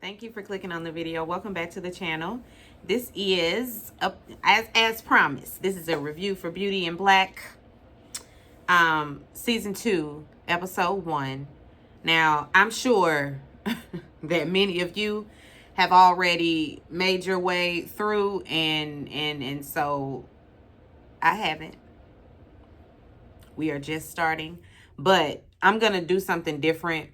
Thank you for clicking on the video. Welcome back to the channel. This is, as promised, this is a review for Beauty in Black, Season 2, Episode 1. Now, I'm sure that many of you have already made your way through, and so I haven't. We are just starting, but I'm going to do something different.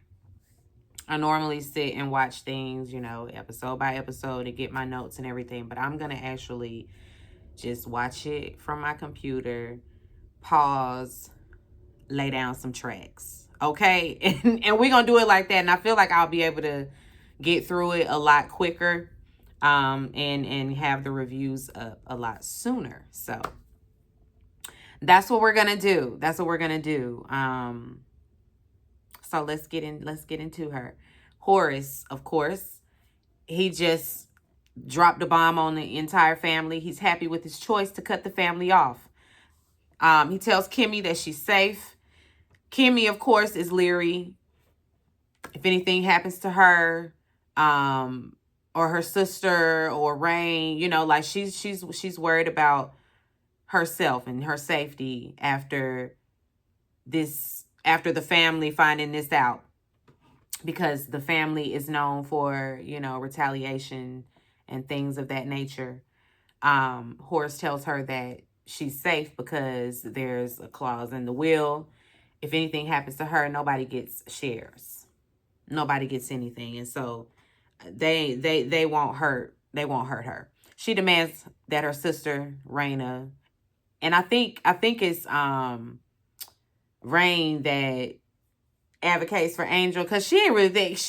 I normally sit and watch things, episode by episode and get my notes and everything. But I'm going to actually just watch it from my computer, pause, lay down some tracks. Okay? And we're going to do it like that. And I feel like I'll be able to get through it a lot quicker and have the reviews up a lot sooner. So that's what we're going to do. So let's get into her. Horace, of course, he just dropped a bomb on the entire family. He's happy with his choice to cut the family off. He tells Kimmy that she's safe. Kimmy, of course, is leery. If anything happens to her, or her sister or Rain, like she's worried about herself and her safety after the family finding this out, because the family is known for, retaliation and things of that nature. Horace tells her that she's safe because there's a clause in the will. If anything happens to her, nobody gets shares. Nobody gets anything. And so they won't hurt her. She demands that her sister, Raina, and I think it's Rain that advocates for Angel, because she ain't really think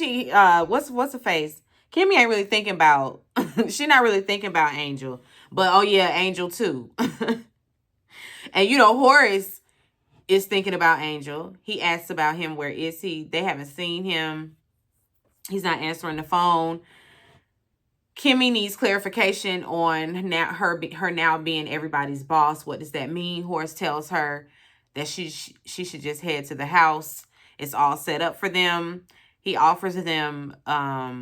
what's her face? Kimmy ain't really thinking about she not really thinking about Angel. But oh yeah, Angel too. And Horace is thinking about Angel. He asks about him. Where is he? They haven't seen him. He's not answering the phone. Kimmy needs clarification on her now being everybody's boss. What does that mean? Horace tells her that she should just head to the house. It's all set up for them. He offers them a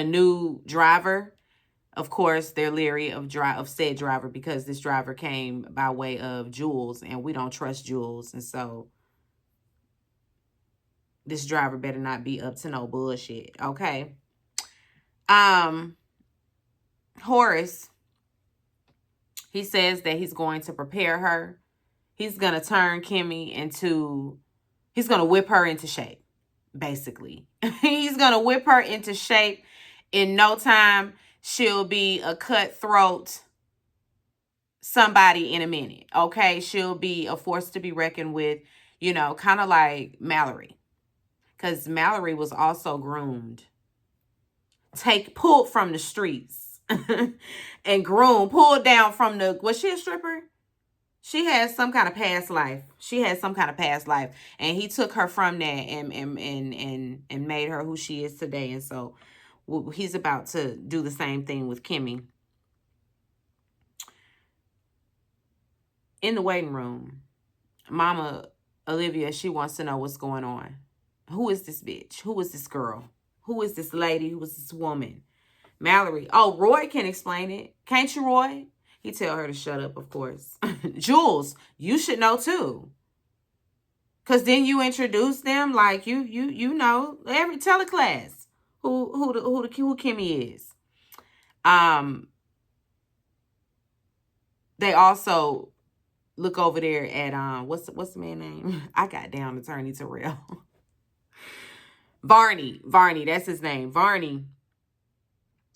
new driver. Of course, they're leery of said driver because this driver came by way of Jules, and we don't trust Jules. And so this driver better not be up to no bullshit, okay? Horace, he says that he's going to prepare her. He's going to turn Kimmy he's going to whip her into shape, basically. He's going to whip her into shape. In no time, she'll be a cutthroat somebody in a minute, okay? She'll be a force to be reckoned with, kind of like Mallory. Because Mallory was also groomed. Pulled from the streets. And groomed, pulled down from was she a stripper? She has some kind of past life. And he took her from that and made her who she is today. And so he's about to do the same thing with Kimmy. In the waiting room, Mama Olivia, she wants to know what's going on. Who is this bitch? Who is this girl? Who is this lady? Who is this woman? Mallory. Oh, Roy can explain it. Can't you, Roy? He tell her to shut up, of course. Jules, you should know too. Cause then you introduce them like you know tell the class who Kimmy is. They also look over there at what's the man name? I got down Attorney Terrell. Varney, that's his name. Varney.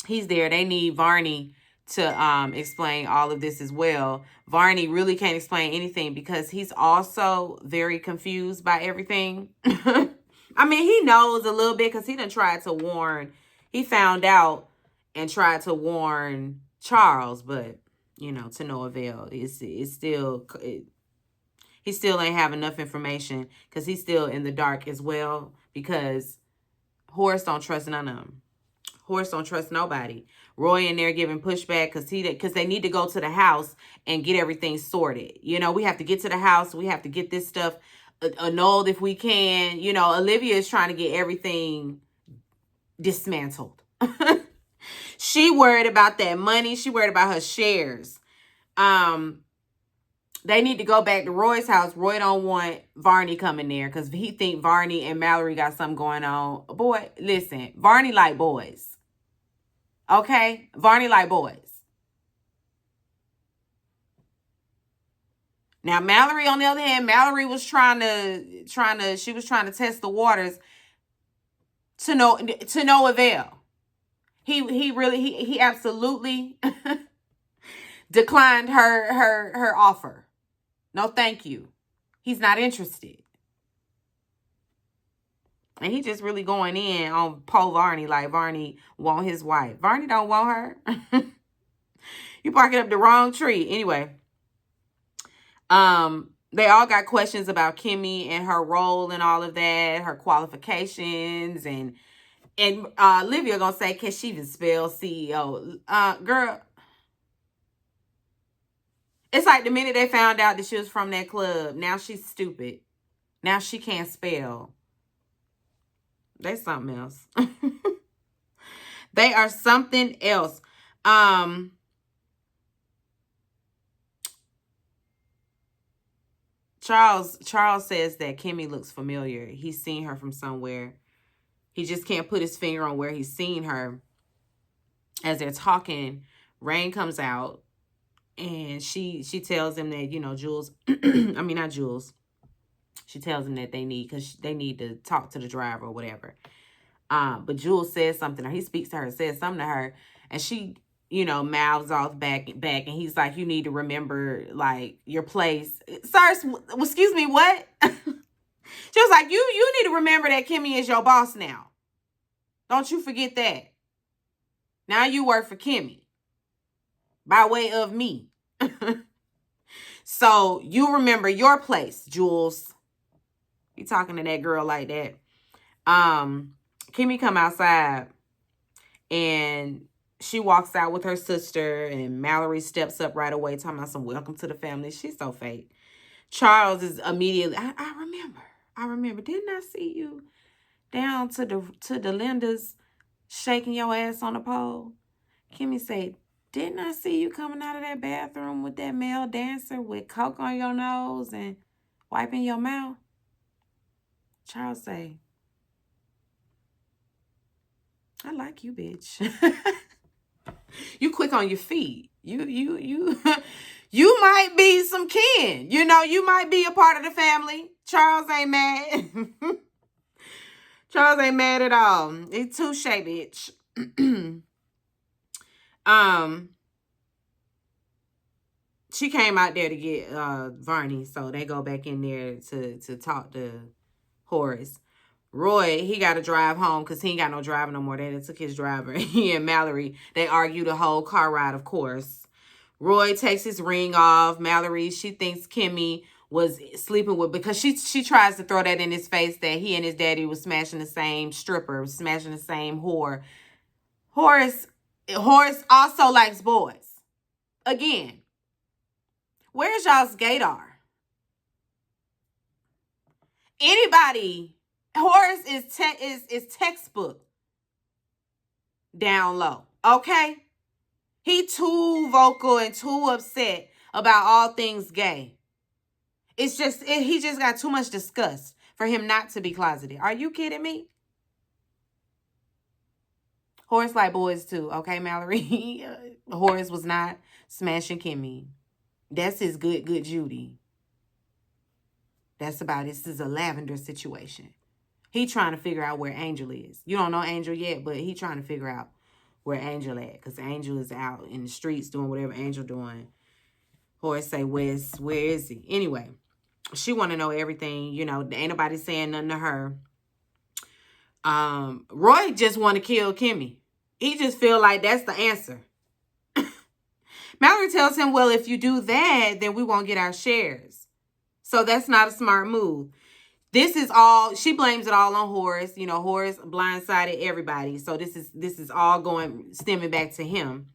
He's there. They need Varney to explain all of this as well. Varney really can't explain anything because he's also very confused by everything. I mean, he knows a little bit because he done tried to warn. He found out and tried to warn Charles, but to no avail. He still ain't have enough information because he's still in the dark as well, because Horace don't trust none of them. Horace don't trust nobody. Roy in there giving pushback because they need to go to the house and get everything sorted. We have to get to the house. We have to get this stuff annulled if we can. Olivia is trying to get everything dismantled. She worried about that money. She worried about her shares. They need to go back to Roy's house. Roy don't want Varney coming there because he think Varney and Mallory got something going on. Boy, listen, Varney like boys. Okay? Varney like boys. Now, Mallory, on the other hand, Mallory was trying to test the waters to no avail. He absolutely declined her offer. No, thank you. He's not interested. And he just really going in on Paul Varney like Varney want his wife. Varney don't want her. You barking up the wrong tree. Anyway, they all got questions about Kimmy and her role and all of that, her qualifications, and Livia gonna say, can she even spell CEO? Girl, it's like the minute they found out that she was from that club, now she's stupid. Now she can't spell. They something else. They are something else. Charles says that Kimmy looks familiar. He's seen her from somewhere. He just can't put his finger on where he's seen her. As they're talking, Rain comes out and she tells him that, Jules, I mean, not Jules. She tells him that they need to talk to the driver or whatever. But Jules says something, or he speaks to her, says something to her, and she, mouths off back, and he's like, you need to remember, like, your place. Sir, excuse me, what? She was like, you need to remember that Kimmy is your boss now. Don't you forget that. Now you work for Kimmy. By way of me. So you remember your place, Jules. You talking to that girl like that. Kimmy come outside and she walks out with her sister, and Mallory steps up right away talking about some welcome to the family. She's so fake. Charles is immediately, I remember. Didn't I see you down to the Linda's shaking your ass on the pole? Kimmy said, didn't I see you coming out of that bathroom with that male dancer with coke on your nose and wiping your mouth? Charles say, I like you, bitch. You quick on your feet. You you might be some kin. You might be a part of the family. Charles ain't mad. Charles ain't mad at all. It's touche, bitch. She came out there to get Varney, so they go back in there to talk to Horace. Roy, he got to drive home because he ain't got no driver no more. They took his driver. He and Mallory, they argue the whole car ride, of course. Roy takes his ring off. Mallory, she thinks Kimmy was sleeping with, because she tries to throw that in his face that he and his daddy was smashing the same stripper, smashing the same whore. Horace also likes boys. Again, where's y'all's gaydar? Anybody, Horace is textbook down low, okay? He too vocal and too upset about all things gay. It's just, he just got too much disgust for him not to be closeted. Are you kidding me? Horace like boys too, okay, Mallory? Horace was not smashing Kimmy. That's his good Judy. That's about it. This is a Lavender situation. He trying to figure out where Angel is. You don't know Angel yet, but he trying to figure out where Angel at, because Angel is out in the streets doing whatever Angel doing. Horace say, where is he? Anyway, she want to know everything. Ain't nobody saying nothing to her. Roy just want to kill Kimmy. He just feel like that's the answer. Mallory tells him, well, if you do that, then we won't get our shares. So that's not a smart move. This is all, she blames it all on Horace. Horace blindsided everybody. So this is all stemming back to him.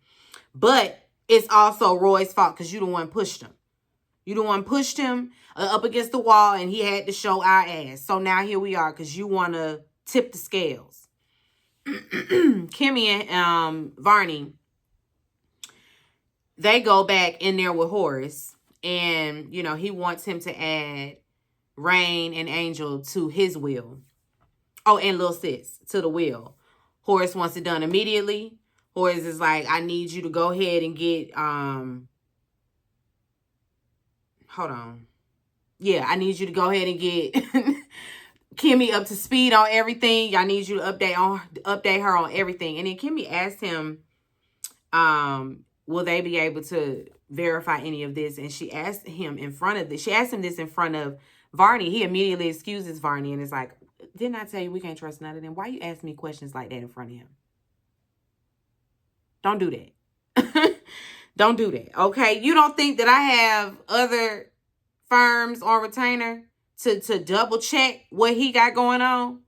But it's also Roy's fault because you the one pushed him. You the one pushed him up against the wall, and he had to show our ass. So now here we are because you want to tip the scales. Kimmy and Varney, they go back in there with Horace, and he wants him to add Rain and Angel to his will. Oh, and Lil Sis to the will. Horace wants it done immediately. Horace is like, I need you to go ahead and get hold on. Yeah, I need you to go ahead and get Kimmy up to speed on everything. I need you to update her on everything. And then Kimmy asked him, will they be able to verify any of this? And she asked him in front of this. She asked him this in front of Varney. He immediately excuses Varney and is like, didn't I tell you we can't trust none of them? Why you ask me questions like that in front of him? Don't do that. Don't do that. Okay. You don't think that I have other firms on retainer to double check what he got going on?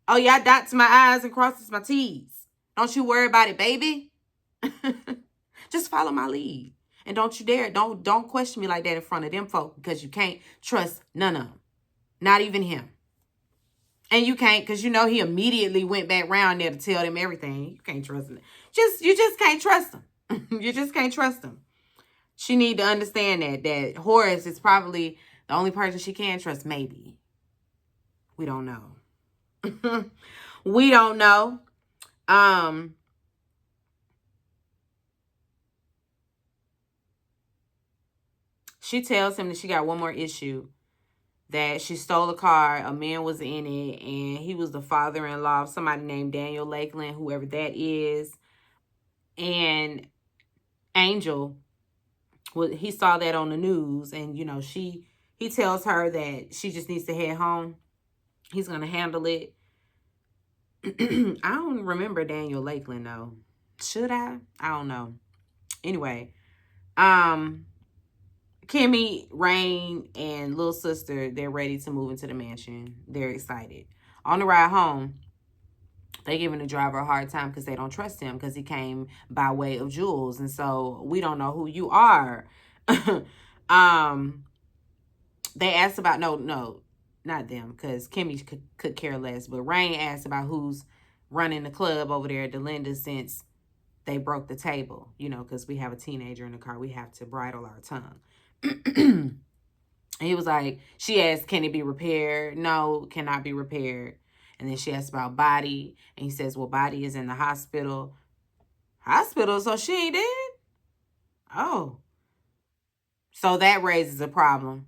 Oh, yeah, I dots my I's and crosses my T's. Don't you worry about it, baby. Just follow my lead. And don't you dare, don't question me like that in front of them folk, because you can't trust none of them. Not even him. And you can't, because he immediately went back round there to tell them everything. You can't trust him. You just can't trust him. You just can't trust him. She need to understand that Horace is probably the only person she can trust, maybe. We don't know. We don't know. She tells him that she got one more issue. That she stole a car, a man was in it, and he was the father-in-law of somebody named Daniel Lakeland, whoever that is. And Angel, he saw that on the news, and he tells her that she just needs to head home. He's gonna handle it. I don't remember Daniel Lakeland though. Should I? I don't know. Anyway, Kimmy, Rain, and little sister, they're ready to move into the mansion. They're excited. On the ride home, they giving the driver a hard time because they don't trust him because he came by way of Jules. And so we don't know who you are. They asked about, no, not them, because Kimmy could care less. But Rain asked about who's running the club over there at the Linda since they broke the table, because we have a teenager in the car. We have to bridle our tongue. He was like, she asked, can it be repaired? No, cannot be repaired. And then she asked about Body. And he says, well, Body is in the hospital. Hospital? So she ain't dead? Oh. So that raises a problem.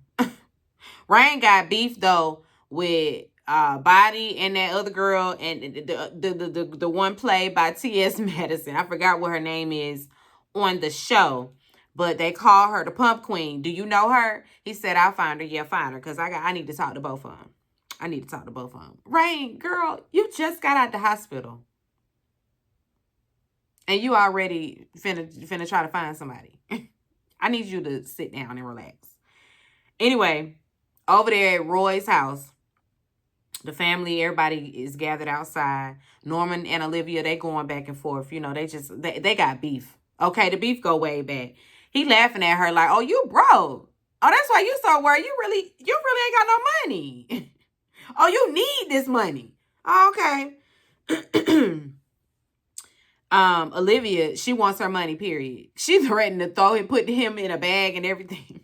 Rain got beef, though, with Body and that other girl. And the one played by T.S. Madison. I forgot what her name is on the show. But they call her the Pump Queen. Do you know her? He said, I'll find her. Yeah, find her. Because I need to talk to both of them. I need to talk to both of them. Rain, girl, you just got out the hospital. And you already finna try to find somebody. I need you to sit down and relax. Anyway, over there at Roy's house, the family, everybody is gathered outside. Norman and Olivia, they going back and forth. They got beef. Okay, the beef go way back. He laughing at her like, oh, you broke. Oh, that's why you so worried. You really ain't got no money. Oh, you need this money. Oh, okay. Olivia, she wants her money, period. She threatened to put him in a bag and everything.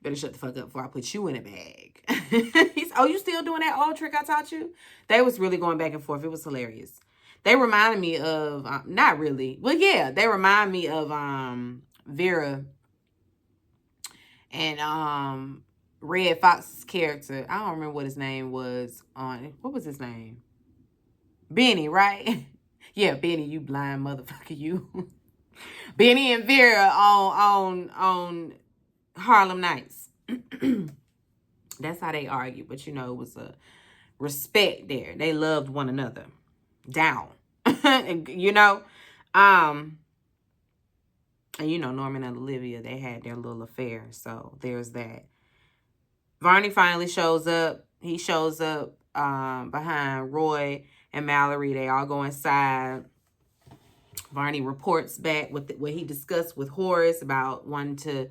Better shut the fuck up before I put you in a bag. Oh, you still doing that old trick I taught you? They was really going back and forth. It was hilarious. They reminded me of, not really. Well, yeah, they remind me of Vera and Red Fox's character. I don't remember what his name was on. What was his name? Benny, right? Yeah, Benny, you blind motherfucker, you. Benny and Vera on Harlem Nights. That's how they argue, but it was a respect there. They loved one another. Down. And Norman and Olivia, they had their little affair. So there's that. Varney finally shows up. He shows up behind Roy and Mallory. They all go inside. Varney reports back with what he discussed with Horace about wanting to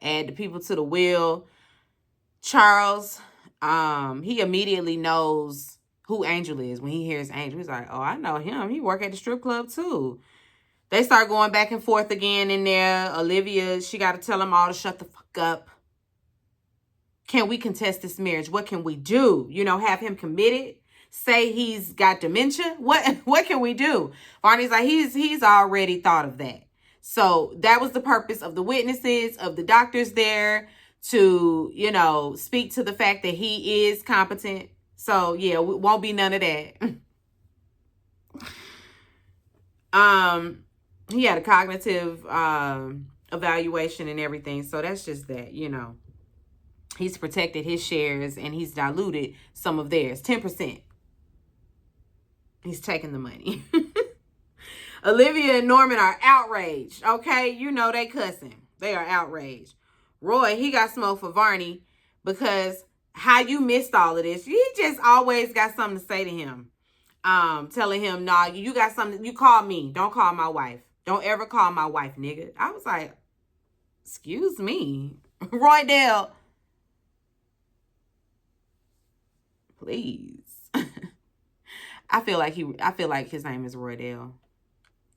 add the people to the will. Charles, he immediately knows who Angel is. When he hears Angel, he's like, oh, I know him. He work at the strip club too. They start going back and forth again in there. Olivia, she got to tell them all to shut the fuck up. Can we contest this marriage? What can we do? You know, have him committed? Say he's got dementia? What can we do? Barney's like, he's already thought of that. So that was the purpose of the witnesses, of the doctors there, to, you know, speak to the fact that he is competent. So yeah, won't be none of that. He had a cognitive evaluation and everything. So that's just that, you know. He's protected his shares and he's diluted some of theirs. 10%. He's taking the money. Olivia and Norman are outraged. Okay, you know they cussing. They are outraged. Roy, he got smoked for Varney because how you missed all of this. He just always got something to say to him. Telling him, nah, you got something. You call me. Don't call my wife. Don't ever call my wife, nigga. I was like, excuse me. Roy Dale. Please. I feel like his name is Roy Dale.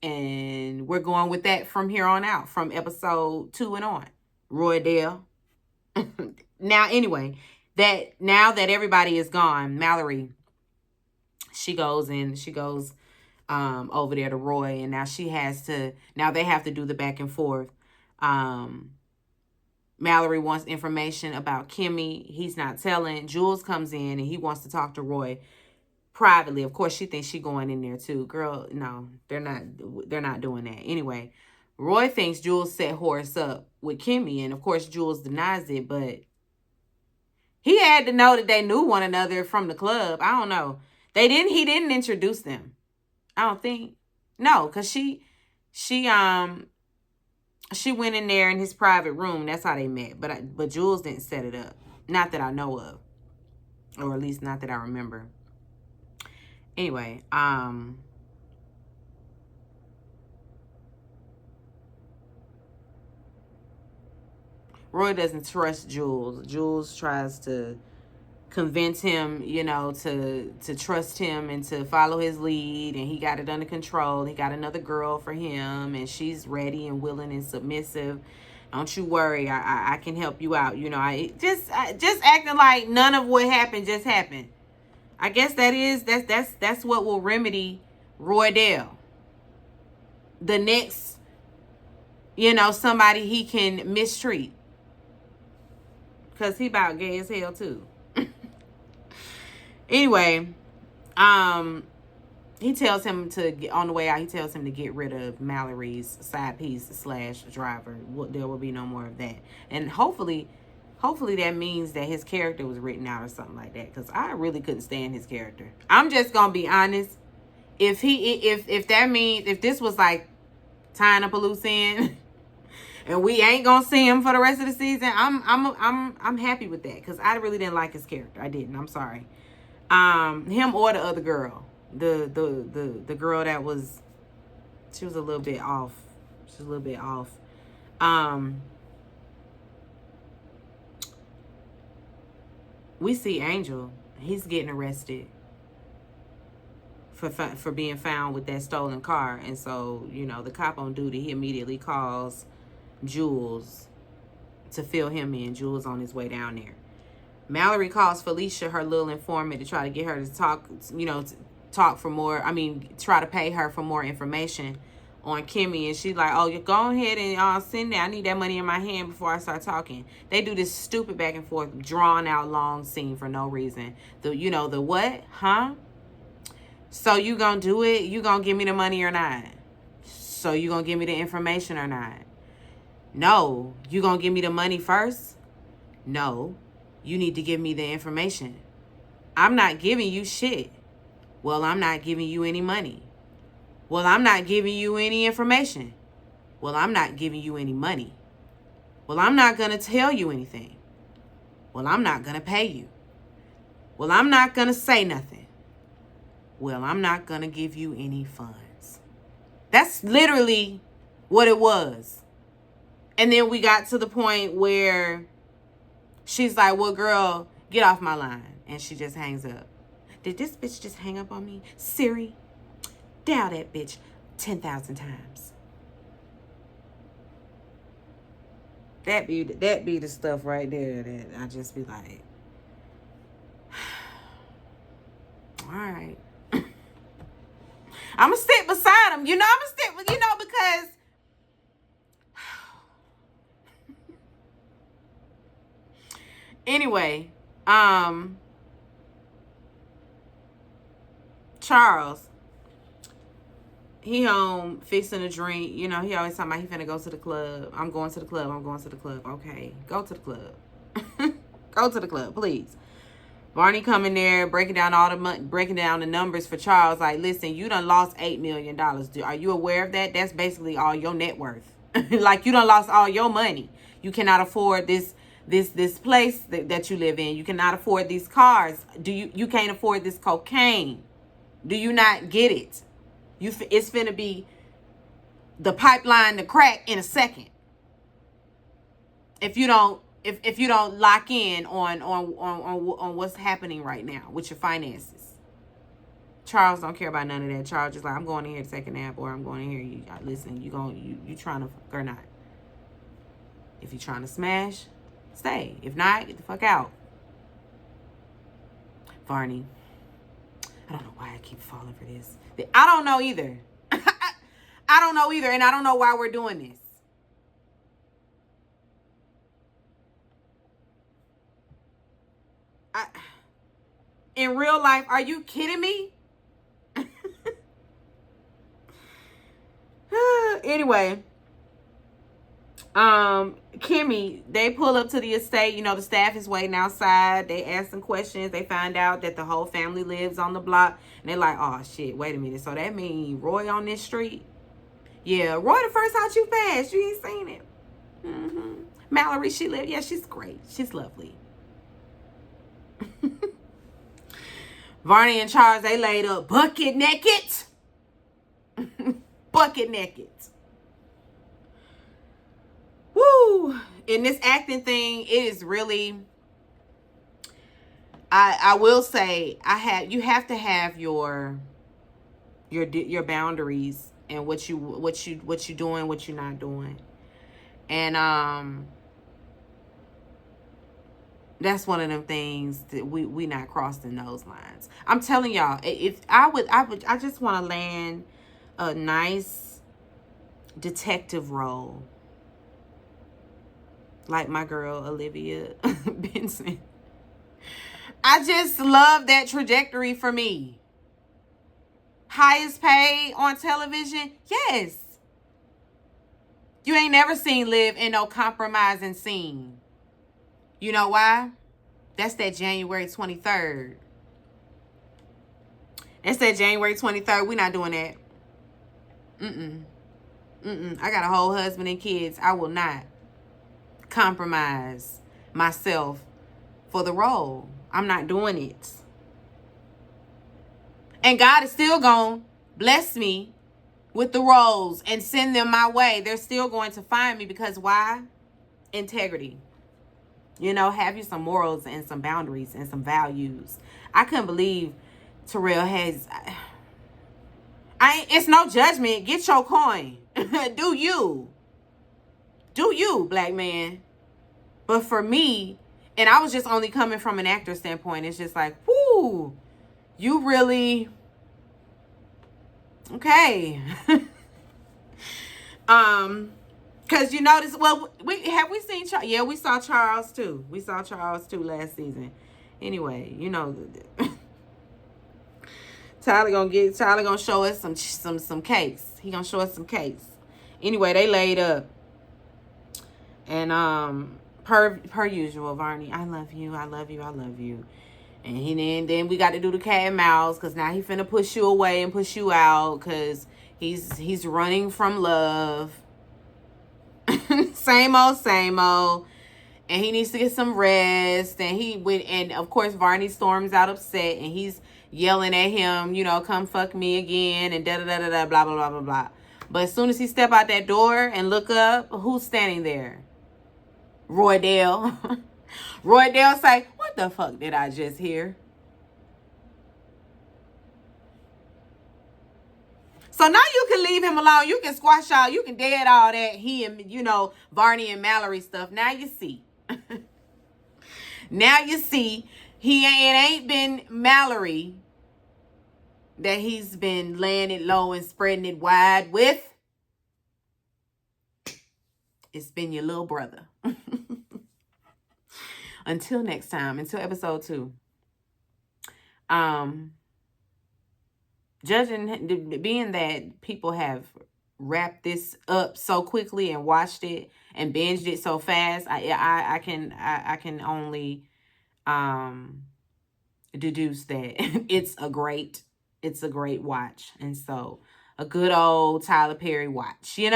And we're going with that from here on out, from episode 2 and on. Roy Dale. Now, anyway, now that everybody is gone, Mallory, she goes over there to Roy, and now they have to do the back and forth. Mallory wants information about Kimmy. He's not telling. Jules comes in and he wants to talk to Roy privately. Of course, she thinks she's going in there too. Girl, no, they're not doing that. Anyway, Roy thinks Jules set Horace up with Kimmy, and of course Jules denies it, but he had to know that they knew one another from the club. I don't know. He didn't introduce them. I don't think. No, because she went in there in his private room. That's how they met. But Jules didn't set it up. Not that I know of. Or at least not that I remember. Anyway, Roy doesn't trust Jules. Jules tries to convince him, you know, to trust him and to follow his lead, and he got it under control. He got another girl for him, and she's ready and willing and submissive. Don't you worry, I can help you out. You know, I just acting like none of what happened just happened. I guess that's what will remedy Roy Dale. The next, you know, somebody he can mistreat, because he about gay as hell too. Anyway, he tells him on the way out, he tells him to get rid of Mallory's side piece / driver. There will be no more of that. And hopefully that means that his character was written out or something like that, because I really couldn't stand his character. I'm just gonna be honest. If this was like tying up a loose end and we ain't gonna see him for the rest of the season, I'm happy with that, because I really didn't like his character. I didn't. I'm sorry. Him or the other girl, the girl that was, she was a little bit off. She's a little bit off. We see Angel. He's getting arrested for being found with that stolen car. And so, you know, the cop on duty, he immediately calls Jules to fill him in. Jules on his way down there. Mallory calls Felicia, her little informant, to try to get her to talk, you know, try to pay her for more information on Kimmy. And she's like, oh, you go ahead and send that. I need that money in my hand before I start talking. They do this stupid back and forth, drawn out long scene for no reason. The what? Huh? So you gonna do it? You gonna give me the money or not? So you gonna give me the information or not? No. You gonna give me the money first? No. You need to give me the information. I'm not giving you shit. Well, I'm not giving you any money. Well, I'm not giving you any information. Well, I'm not giving you any money. Well, I'm not going to tell you anything. Well, I'm not going to pay you. Well, I'm not going to say nothing. Well, I'm not going to give you any funds. That's literally what it was. And then we got to the point where she's like, well, girl, get off my line. And she just hangs up. Did this bitch just hang up on me? Siri, dial that bitch 10,000 times. That be the stuff right there that I just be like, all right. I'm gonna stick beside him. I'm gonna stick, because anyway, Charles, he home fixing a drink. He always talking about he finna go to the club. I'm going to the club. Okay, go to the club. Go to the club, please. Barney coming there, breaking down all the money, breaking down the numbers for Charles. Like, listen, you done lost $8 million. Are you aware of that? That's basically all your net worth. Like, you done lost all your money. You cannot afford this place that you live in. You cannot afford these cars. You can't afford this cocaine. Do you not get it? It's finna be the pipeline to crack in a second. If you don't lock in on what's happening right now with your finances. Charles don't care about none of that. Charles just like, I'm going in here to take a nap, or I'm going in here. Listen, you trying to fuck or not? If you trying to smash, stay. If not, get the fuck out. Varney, I don't know why I keep falling for this. I don't know either. I don't know either, and I don't know why we're doing this. In real life, are you kidding me? Anyway, Kimmy, they pull up to the estate. The staff is waiting outside. They ask some questions. They find out that the whole family lives on the block. And they're like, oh, shit, wait a minute. So that means Roy on this street? Yeah, Roy the first house you passed. You ain't seen it. Mm-hmm. Mallory, she lived. Yeah, she's great. She's lovely. Varney and Charles, they laid up bucket naked. Bucket naked. Woo! In this acting thing, it is really, I will say, you have to have your boundaries and what you doing, what you're not doing. And that's one of them things that we not crossing those lines. I'm telling y'all, if I just want to land a nice detective role like my girl Olivia Benson. I just love that trajectory for me. Highest paid on television? Yes. You ain't never seen Liv in no compromising scene. You know why? That's that January 23rd. That's that January 23rd. We're not doing that. I got a whole husband and kids. I will not compromise myself for the role. I'm not doing it. And God is still going to bless me with the roles and send them my way. They're still going to find me because why? Integrity. Have you some morals and some boundaries and some values. I couldn't believe Terrell has... it's no judgment. Get your coin. Do you, black man. But for me, and I was just only coming from an actor standpoint, it's just like, whoo, you really... Okay. Because you notice, well, we seen Charles? Yeah, we saw Charles too. We saw Charles too last season. Anyway, Tyler gonna show us some cakes. He gonna show us some cakes. Anyway, they laid up. And per usual, Varney, I love you. And then we got to do the cat and mouse because now he finna push you away and push you out because he's running from love. Same old. And he needs to get some rest. And of course Varney storms out upset and he's yelling at him, come fuck me again and da-da-da-da-da, blah, blah, blah, blah, blah. But as soon as he step out that door and look up, who's standing there? Roydale. Roydale say, what the fuck did I just hear? So now you can leave him alone. You can squash out. You can dead all that he and, Barney and Mallory stuff. Now you see. Now you see it ain't been Mallory that he's been laying it low and spreading it wide with. It's been your little brother. Until next time, until episode 2. Judging, being that people have wrapped this up so quickly and watched it and binged it so fast, I can only deduce that it's a great watch. And so a good old Tyler Perry watch. It's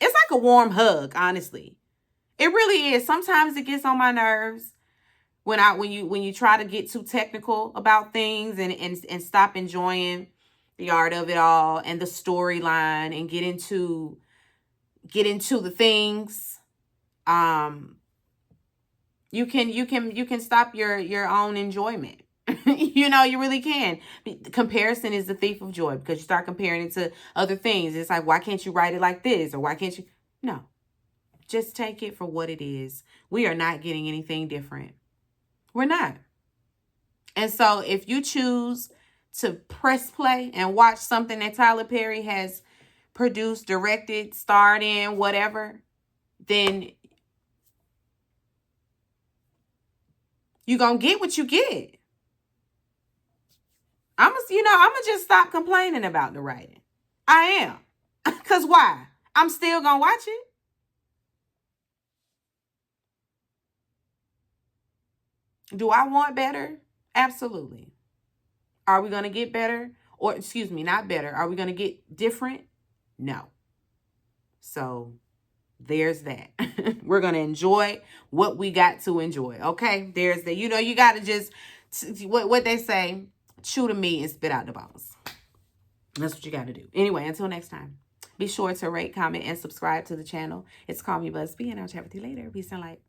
like a warm hug, honestly. It really is. Sometimes it gets on my nerves when you try to get too technical about things and stop enjoying the art of it all and the storyline and get into the things. You can stop your own enjoyment. You really can. Comparison is the thief of joy, because you start comparing it to other things. It's like, why can't you write it like this? Or why can't you? No. Just take it for what it is. We are not getting anything different. We're not. And so if you choose to press play and watch something that Tyler Perry has produced, directed, starred in, whatever, then you're going to get what you get. I'm going to just stop complaining about the writing. I am. Because why? I'm still going to watch it. Do I want better? Absolutely. Are we going to get better? Or, excuse me, not better. Are we going to get different? No. So there's that. We're going to enjoy what we got to enjoy. Okay? There's that. You got to just, what they say, chew the meat and spit out the bones. That's what you got to do. Anyway, until next time, be sure to rate, comment, and subscribe to the channel. It's Call Me Busby, and I'll chat with you later. Peace and light.